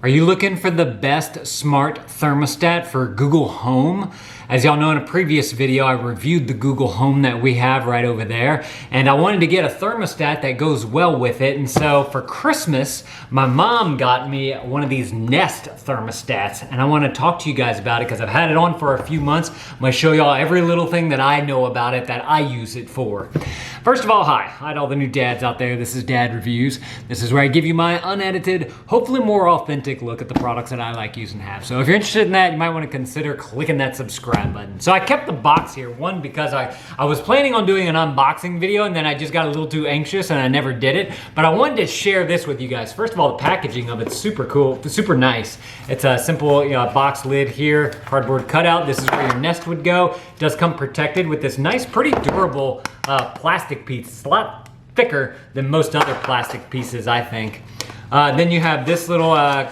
Are you looking for the best smart thermostat for Google Home? As y'all know, in a previous video, I reviewed the Google Home that we have right over there, and I wanted to get a thermostat that goes well with it. And so for Christmas, my mom got me one of these Nest thermostats, and I want to talk to you guys about it because I've had it on for a few months. I'm going to show y'all every little thing that I know about it that I use it for. First of all, hi to all the new dads out there. This is Dad Reviews. This is where I give you my unedited, hopefully more authentic look at the products that I like, use, and have. So if you're interested in that, you might want to consider clicking that subscribe button. So I kept the box here, one, because I was planning on doing an unboxing video, and then I just got a little too anxious and I never did it. But I wanted to share this with you guys. First of all, the packaging of it's super cool, super nice. It's a simple box lid here, cardboard cutout. This is where your Nest would go. It does come protected with this nice, pretty durable plastic piece. It's a lot thicker than most other plastic pieces, I think. Then you have this little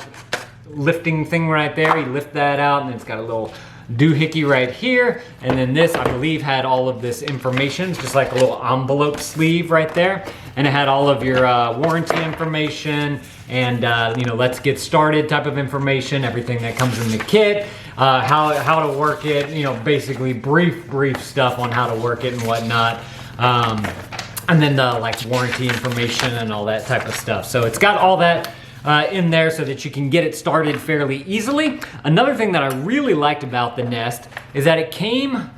lifting thing right there. You lift that out, and it's got a little doohickey right here. And then this, I believe, had all of this information. It's just like a little envelope sleeve right there. And it had all of your warranty information and let's get started type of information, everything that comes in the kit, how to work it, basically brief stuff on how to work it and whatnot. And then the warranty information and all that type of stuff. So it's got all that in there so that you can get it started fairly easily. Another thing that I really liked about the Nest is that it came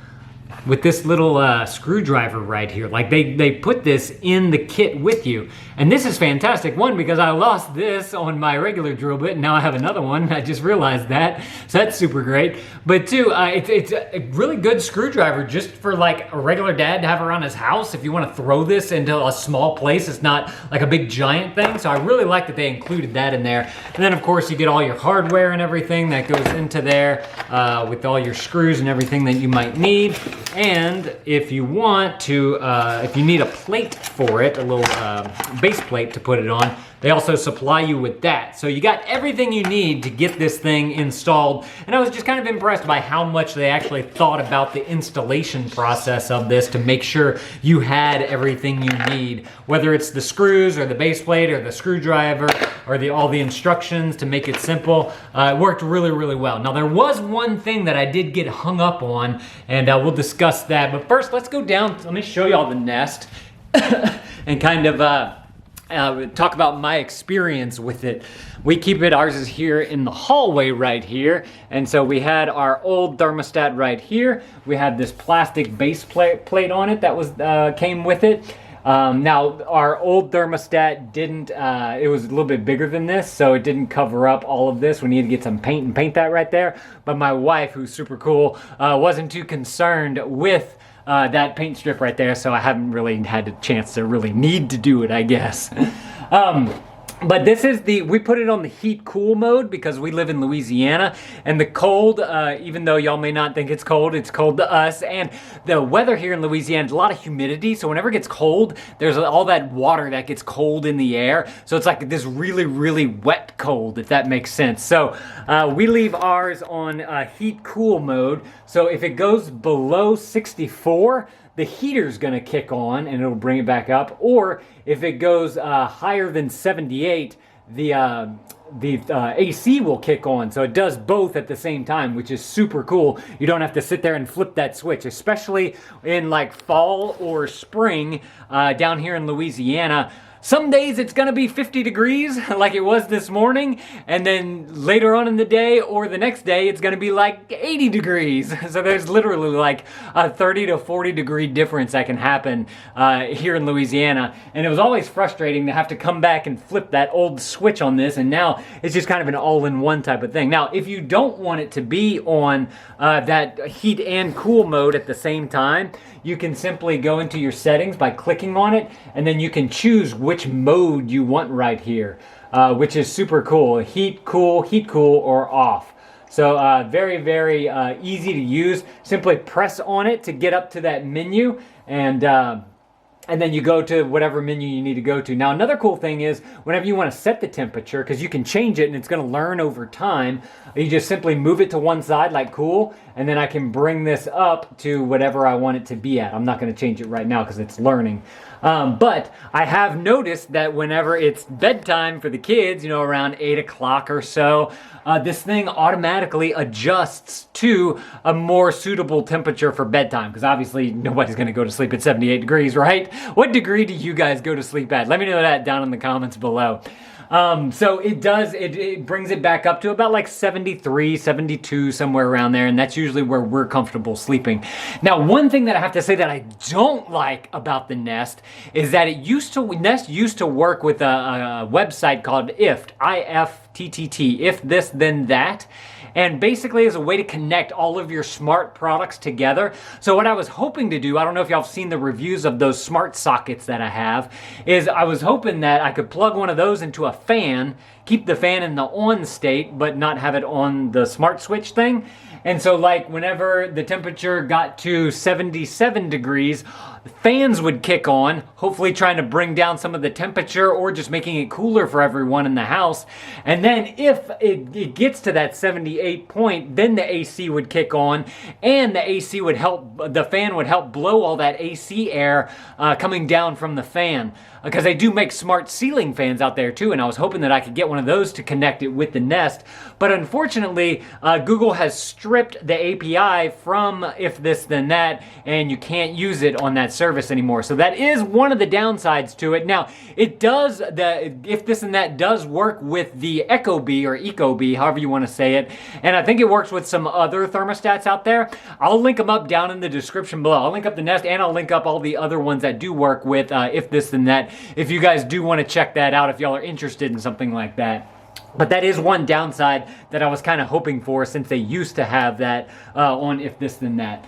with this little screwdriver right here. Like they put this in the kit with you. And this is fantastic. One, because I lost this on my regular drill bit, and now I have another one. I just realized that. So that's super great. But two, it's a really good screwdriver just for like a regular dad to have around his house. If you want to throw this into a small place, it's not like a big giant thing. So I really like that they included that in there. And then of course you get all your hardware and everything that goes into there with all your screws and everything that you might need. And if you want to, if you need a plate for it, a little base plate to put it on, they also supply you with that. So you got everything you need to get this thing installed. And I was just kind of impressed by how much they actually thought about the installation process of this to make sure you had everything you need, whether it's the screws or the base plate or the screwdriver or all the instructions to make it simple. It worked really, really well. Now there was one thing that I did get hung up on, and we'll discuss that. But first, let's go down. Let me show y'all the Nest and kind of talk about my experience with it. We keep it, ours is here in the hallway right here. And so we had our old thermostat right here. We had this plastic base plate on it that was came with it. Now our old thermostat didn't, it was a little bit bigger than this, so it didn't cover up all of this. We needed to get some paint and paint that right there. But my wife, who's super cool, wasn't too concerned with that paint strip right there, so I haven't really had a chance to really need to do it, I guess. But this is we put it on the heat cool mode because we live in Louisiana, and the cold, even though y'all may not think it's cold to us. And the weather here in Louisiana is a lot of humidity, so whenever it gets cold, there's all that water that gets cold in the air. So it's like this really, really wet cold, if that makes sense. So we leave ours on heat cool mode. So if it goes below 64, the heater's gonna kick on and it'll bring it back up. Or if it goes higher than 78, the AC will kick on. So it does both at the same time, which is super cool. You don't have to sit there and flip that switch, especially in like fall or spring down here in Louisiana. Some days it's gonna be 50 degrees like it was this morning, and then later on in the day or the next day it's gonna be like 80 degrees. So there's literally like a 30 to 40 degree difference that can happen here in Louisiana. And it was always frustrating to have to come back and flip that old switch on this, and now it's just kind of an all-in-one type of thing. Now, if you don't want it to be on that heat and cool mode at the same time, you can simply go into your settings by clicking on it, and then you can choose which mode you want right here, which is super cool. Heat, cool, or off. So very, very easy to use. Simply press on it to get up to that menu, and then you go to whatever menu you need to go to. Now, another cool thing is whenever you want to set the temperature, because you can change it and it's going to learn over time, you just simply move it to one side like cool, and then I can bring this up to whatever I want it to be at. I'm not going to change it right now because it's learning. But I have noticed that whenever it's bedtime for the kids, you know, around 8 o'clock or so, this thing automatically adjusts to a more suitable temperature for bedtime, because obviously nobody's going to go to sleep at 78 degrees, right? What degree do you guys go to sleep at? Let me know that down in the comments below. So it brings it back up to about like 73, 72, somewhere around there, and that's usually where we're comfortable sleeping. Now, one thing that I have to say that I don't like about the Nest is that Nest used to work with a website called IFTTT, I-F-T-T-T, if this then that. And basically is a way to connect all of your smart products together. So what I was hoping to do, I don't know if y'all have seen the reviews of those smart sockets that I have, is I was hoping that I could plug one of those into a fan, keep the fan in the on state, but not have it on the smart switch thing. And so like whenever the temperature got to 77 degrees, fans would kick on, hopefully trying to bring down some of the temperature or just making it cooler for everyone in the house. And then if it gets to that 78 point, then the AC would kick on, and the fan would help blow all that AC air coming down from the fan. Because they do make smart ceiling fans out there too, and I was hoping that I could get one of those to connect it with the Nest. But unfortunately, Google has stripped the API from if this then that, and you can't use it on that service anymore. So that is one of the downsides to it. Now, it does, if this and that does work with the Ecobee or Ecobee, however you want to say it, and I think it works with some other thermostats out there. I'll link them up down in the description below. I'll link up the Nest, and I'll link up all the other ones that do work with if this then that, if you guys do want to check that out, if y'all are interested in something like that. But that is one downside that I was kind of hoping for, since they used to have that on if this then that.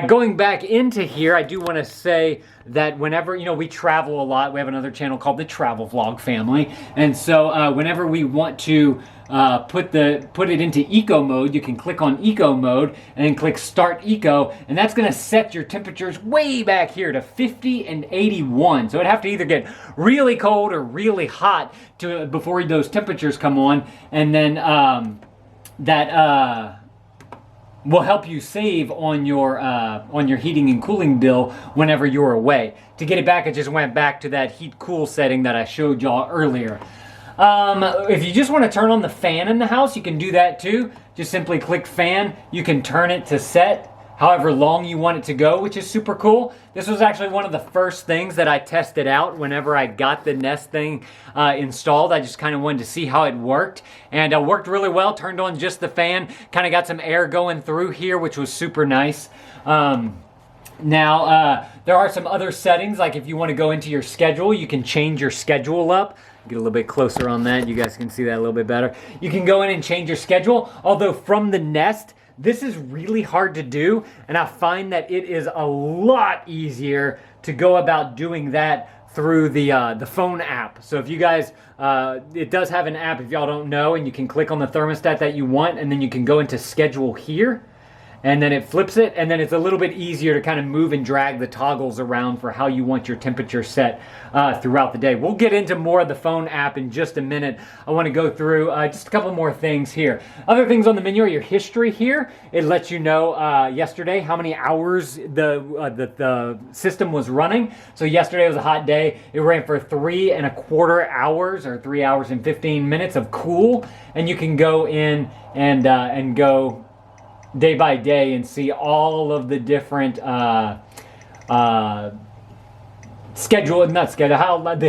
Going back into here, I do want to say that whenever, you know, we travel a lot, we have another channel called the Travel Vlog Family. And so whenever we want to put it into eco mode, you can click on eco mode and then click start eco, and that's going to set your temperatures way back here to 50 and 81. So it'd have to either get really cold or really hot before those temperatures come on, and then that will help you save on your heating and cooling bill whenever you're away. To get it back, it just went back to that heat cool setting that I showed y'all earlier. If you just want to turn on the fan in the house, you can do that too. Just simply click fan. You can turn it to set however long you want it to go, which is super cool. This was actually one of the first things that I tested out whenever I got the Nest thing installed. I just kind of wanted to see how it worked, and it worked really well. Turned on just the fan, kind of got some air going through here, which was super nice. Now, there are some other settings, like if you want to go into your schedule, you can change your schedule up. Get a little bit closer on that. You guys can see that a little bit better. You can go in and change your schedule, although from the Nest, this is really hard to do, and I find that it is a lot easier to go about doing that through the phone app. So if you guys, it does have an app if y'all don't know, and you can click on the thermostat that you want, and then you can go into schedule here, and then it flips it, and then it's a little bit easier to kind of move and drag the toggles around for how you want your temperature set throughout the day. We'll get into more of the phone app in just a minute. I want to go through just a couple more things here. Other things on the menu are your history here. It lets you know yesterday how many hours the system was running. So yesterday was a hot day. It ran for 3¼ hours, or 3 hours and 15 minutes of cool, and you can go in and go day by day and see all of the different the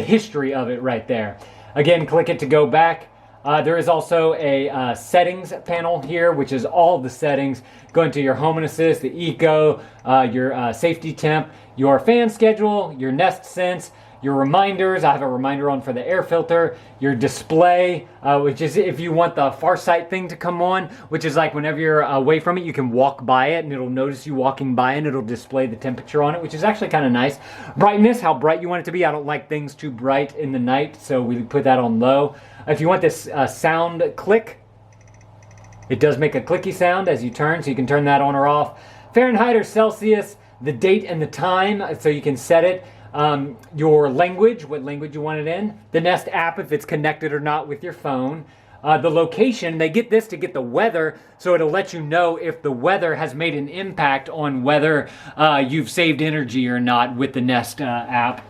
history of it right there. Again, click it to go back. There is also a settings panel here, which is all the settings. Go into your home and assist, the eco, your safety temp, your fan schedule, your Nest Sense, your reminders. I have a reminder on for the air filter. Your display, which is if you want the far sight thing to come on, which is like whenever you're away from it, you can walk by it and it'll notice you walking by and it'll display the temperature on it, which is actually kind of nice. Brightness, how bright you want it to be. I don't like things too bright in the night, so we put that on low. If you want this sound click, it does make a clicky sound as you turn, so you can turn that on or off. Fahrenheit or Celsius, the date and the time, so you can set it. Your language, what language you want it in. The Nest app, if it's connected or not with your phone. The location, they get this to get the weather, so it'll let you know if the weather has made an impact on whether you've saved energy or not with the Nest app.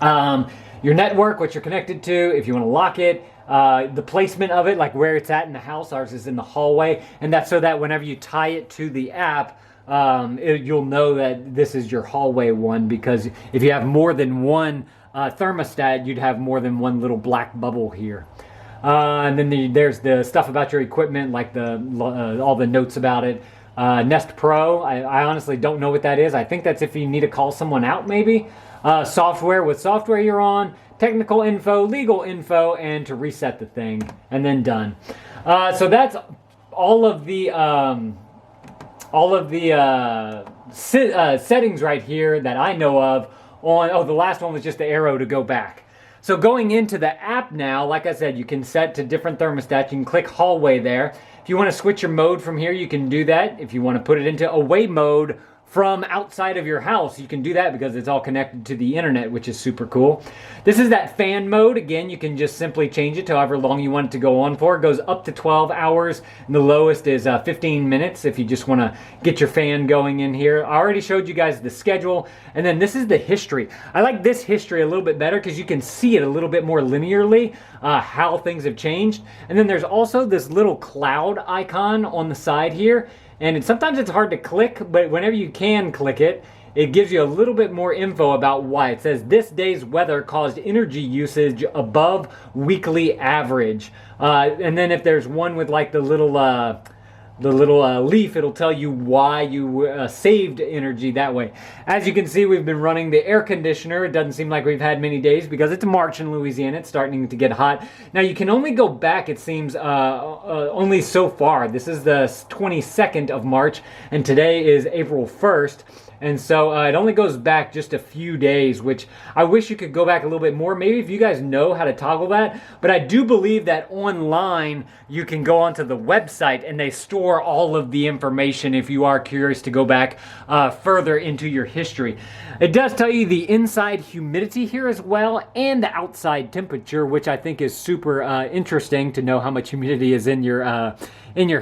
Your network, what you're connected to, if you want to lock it, the placement of it, like where it's at in the house. Ours is in the hallway, and that's so that whenever you tie it to the app, you'll know that this is your hallway one, because if you have more than one thermostat, you'd have more than one little black bubble here. And then there's the stuff about your equipment, like all the notes about it. Nest Pro, I honestly don't know what that is. I think that's if you need to call someone out, maybe. Software, what software you're on, technical info, legal info, and to reset the thing, and then done. So that's all of the settings right here that I know of. The last one was just the arrow to go back. So going into the app now, like I said, you can set to different thermostats. You can click hallway there. If you want to switch your mode from here, you can do that. If you want to put it into away mode from outside of your house, you can do that because it's all connected to the internet, which is super cool. This is that fan mode. Again, you can just simply change it to however long you want it to go on for. It goes up to 12 hours, and the lowest is 15 minutes if you just want to get your fan going in here. I already showed you guys the schedule, and then this is the history. I like this history a little bit better because you can see it a little bit more linearly, how things have changed. And then there's also this little cloud icon on the side here. And sometimes it's hard to click, but whenever you can click it, it gives you a little bit more info about why. It says this day's weather caused energy usage above weekly average. And then if there's one with like the little leaf, it'll tell you why you saved energy that way. As you can see, we've been running the air conditioner. It doesn't seem like we've had many days because it's March in Louisiana. It's starting to get hot. Now you can only go back, it seems, only so far. This is the 22nd of March, and today is April 1st. And so it only goes back just a few days, which I wish you could go back a little bit more. Maybe if you guys know how to toggle that. But I do believe that online you can go onto the website and they store all of the information if you are curious to go back further into your history. It does tell you the inside humidity here as well, and the outside temperature, which I think is super interesting to know how much humidity is in your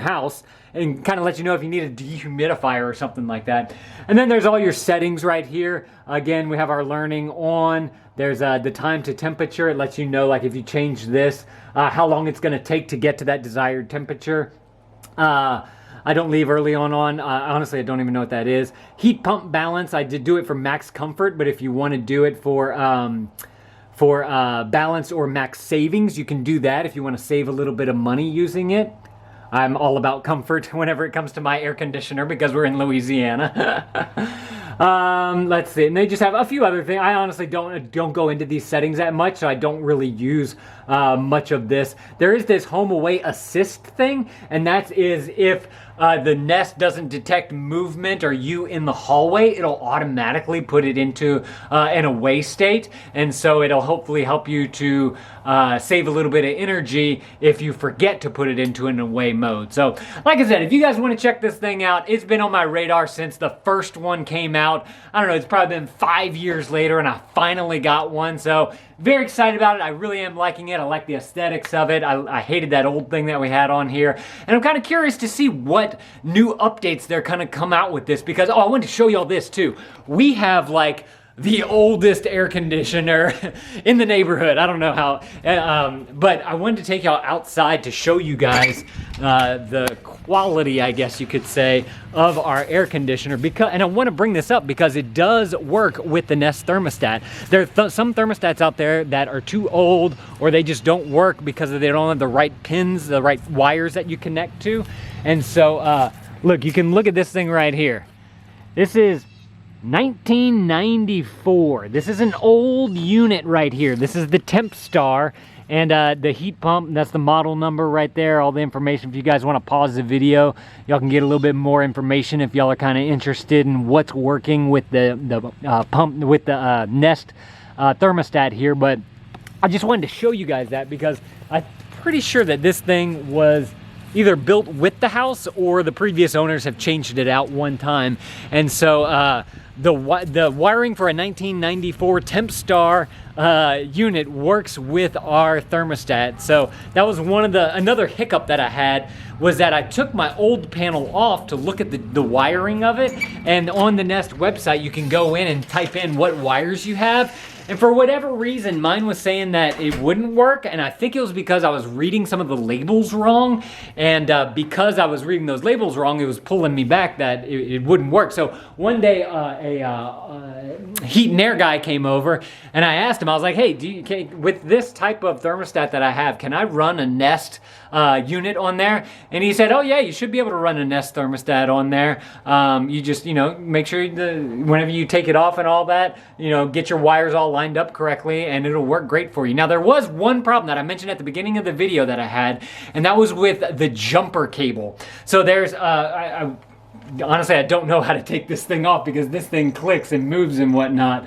house. And kind of let you know if you need a dehumidifier or something like that. And then there's all your settings right here. Again, we have our learning on. There's the time to temperature. It lets you know, like if you change this, how long it's going to take to get to that desired temperature. I don't leave early on. Honestly, I don't even know what that is. Heat pump balance. I did do it for max comfort, but if you want to do it for balance or max savings, you can do that if you want to save a little bit of money using it. I'm all about comfort whenever it comes to my air conditioner because we're in Louisiana. Let's see, and they just have a few other things. I honestly don't go into these settings that much, so I don't really use much of this. There is this home away assist thing, and that is if the Nest doesn't detect movement or you in the hallway, it'll automatically put it into an away state, and so it'll hopefully help you to save a little bit of energy if you forget to put it into an away mode. So, like I said, if you guys want to check this thing out, it's been on my radar since the first one came out. I don't know, it's probably been 5 years later, and I finally got one, so very excited about it. I really am liking it. I like the aesthetics of it. I hated that old thing that we had on here. And I'm kind of curious to see what new updates they're going to come out with this, because, I wanted to show you all this too. We have like the oldest air conditioner in the neighborhood. I don't know how, but I wanted to take y'all outside to show you guys the quality, I guess you could say, of our air conditioner. And I want to bring this up because it does work with the Nest thermostat. There are some thermostats out there that are too old, or they just don't work because they don't have the right pins, the right wires that you connect to. And so, look, you can look at this thing right here. This is 1994. This is an old unit right here. This is the Temp Star, and the heat pump, that's the model number right there. All the information. If you guys want to pause the video, y'all can get a little bit more information if y'all are kind of interested in what's working with the pump, with the Nest thermostat here. But I just wanted to show you guys that because I'm pretty sure that this thing was either built with the house or the previous owners have changed it out one time. And so the wiring for a 1994 Temp Star unit works with our thermostat. So that was another hiccup that I had, was that I took my old panel off to look at the wiring of it. And on the Nest website, you can go in and type in what wires you have. And for whatever reason, mine was saying that it wouldn't work, and I think it was because I was reading some of the labels wrong, and because I was reading those labels wrong, it was pulling me back that it wouldn't work. So one day, a heat and air guy came over, and I asked him, I was like, hey, with this type of thermostat that I have, can I run a Nest unit on there? And he said, oh yeah, you should be able to run a Nest thermostat on there. You just, make sure whenever you take it off and all that, get your wires all lined up correctly, and it'll work great for you. Now, there was one problem that I mentioned at the beginning of the video that I had, and that was with the jumper cable. So there's, honestly, I don't know how to take this thing off because this thing clicks and moves and whatnot.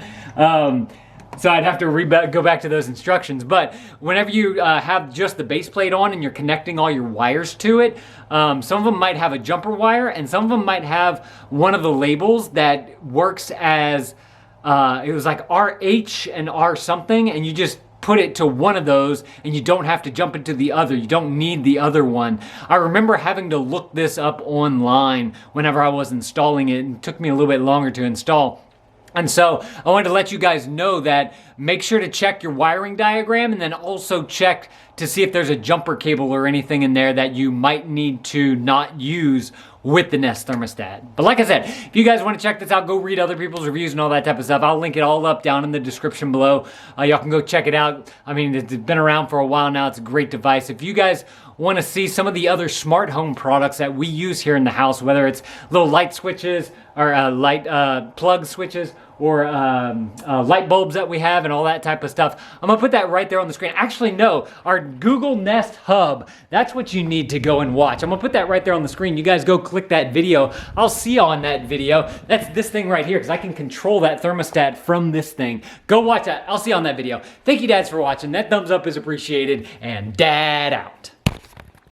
So I'd have to go back to those instructions. But whenever you have just the base plate on and you're connecting all your wires to it, some of them might have a jumper wire, and some of them might have one of the labels that works as, it was like RH and R something, and you just put it to one of those and you don't have to jump into the other. You don't need the other one. I remember having to look this up online whenever I was installing it, and it took me a little bit longer to install. And so I wanted to let you guys know that make sure to check your wiring diagram, and then also check to see if there's a jumper cable or anything in there that you might need to not use with the Nest thermostat. But like I said, if you guys want to check this out, go read other people's reviews and all that type of stuff. I'll link it all up down in the description below. Y'all can go check it out. I mean, it's been around for a while now. It's a great device. If you guys want to see some of the other smart home products that we use here in the house, whether it's little light switches or light plug switches, or light bulbs that we have and all that type of stuff, I'm gonna put that right there on the screen. Actually, no, our Google Nest Hub, that's what you need to go and watch. I'm gonna put that right there on the screen. You guys go click that video. I'll see you on that video. That's this thing right here, because I can control that thermostat from this thing. Go watch that. I'll see you on that video. Thank you, dads, for watching. That thumbs up is appreciated, and Dad out.